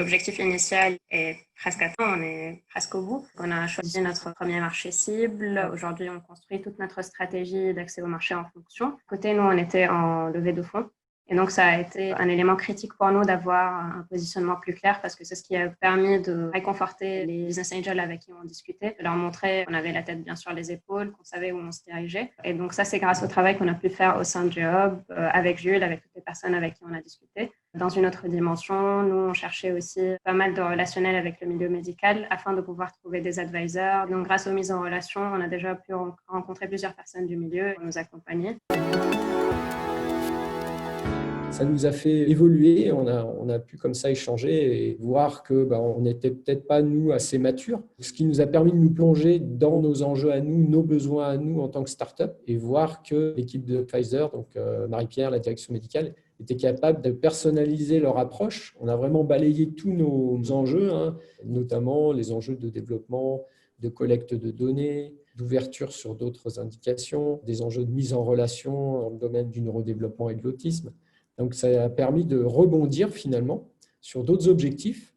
l'objectif initial est presque atteint, on est presque au bout. On a choisi notre premier marché cible. Aujourd'hui, on construit toute notre stratégie d'accès au marché en fonction. Côté, nous, on était en levée de fonds. Et donc, ça a été un élément critique pour nous d'avoir un positionnement plus clair parce que c'est ce qui a permis de réconforter les business angels avec qui on discutait, de leur montrer qu'on avait la tête bien sur les épaules, qu'on savait où on se dirigeait. Et donc, ça, c'est grâce au travail qu'on a pu faire au sein de Geob, avec Jules, avec toutes les personnes avec qui on a discuté. Dans une autre dimension, nous, on cherchait aussi pas mal de relationnel avec le milieu médical afin de pouvoir trouver des advisors. Donc, grâce aux mises en relation, on a déjà pu rencontrer plusieurs personnes du milieu pour nous accompagner. Ça nous a fait évoluer, on a pu comme ça échanger et voir que on n'était peut-être pas, nous, assez matures. Ce qui nous a permis de nous plonger dans nos enjeux à nous, nos besoins à nous en tant que start-up et voir que l'équipe de Pfizer, donc Marie-Pierre, la direction médicale, était capable de personnaliser leur approche. On a vraiment balayé tous nos enjeux, notamment les enjeux de développement, de collecte de données, d'ouverture sur d'autres indications, des enjeux de mise en relation dans le domaine du neurodéveloppement et de l'autisme. Donc, ça a permis de rebondir finalement sur d'autres objectifs.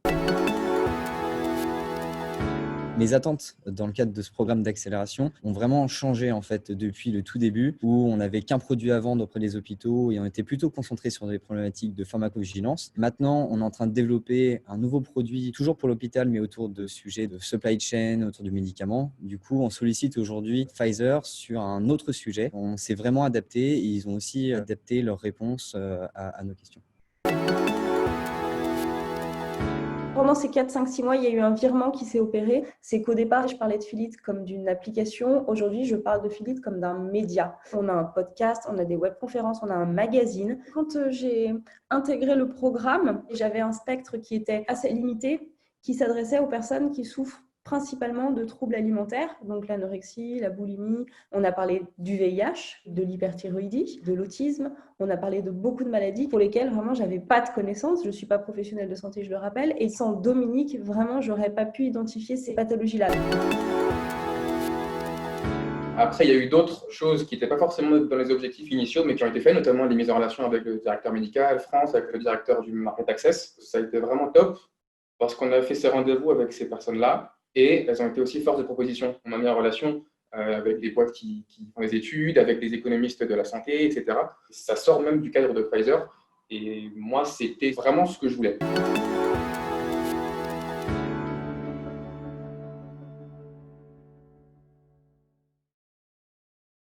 Les attentes dans le cadre de ce programme d'accélération ont vraiment changé en fait depuis le tout début où on n'avait qu'un produit à vendre auprès des hôpitaux et on était plutôt concentré sur des problématiques de pharmacovigilance. Maintenant, on est en train de développer un nouveau produit, toujours pour l'hôpital, mais autour de sujets de supply chain, autour du médicament. Du coup, on sollicite aujourd'hui Pfizer sur un autre sujet. On s'est vraiment adapté et ils ont aussi adapté leurs réponses à nos questions. Pendant ces 4, 5, 6 mois, il y a eu un virement qui s'est opéré. C'est qu'au départ, je parlais de Philippe comme d'une application. Aujourd'hui, je parle de Philippe comme d'un média. On a un podcast, on a des webconférences, on a un magazine. Quand j'ai intégré le programme, j'avais un spectre qui était assez limité, qui s'adressait aux personnes qui souffrent principalement de troubles alimentaires, donc l'anorexie, la boulimie. On a parlé du VIH, de l'hyperthyroïdie, de l'autisme. On a parlé de beaucoup de maladies pour lesquelles vraiment j'avais pas de connaissances. Je suis pas professionnelle de santé, je le rappelle. Et sans Dominique, vraiment, j'aurais pas pu identifier ces pathologies-là. Après, il y a eu d'autres choses qui n'étaient pas forcément dans les objectifs initiaux, mais qui ont été faites, notamment les mises en relation avec le directeur médical France, avec le directeur du Market Access. Ça a été vraiment top parce qu'on a fait ces rendez-vous avec ces personnes-là. Et elles ont été aussi force de proposition. On a mis en relation avec des boîtes qui font des études, avec des économistes de la santé, etc. Ça sort même du cadre de Pfizer. Et moi, c'était vraiment ce que je voulais.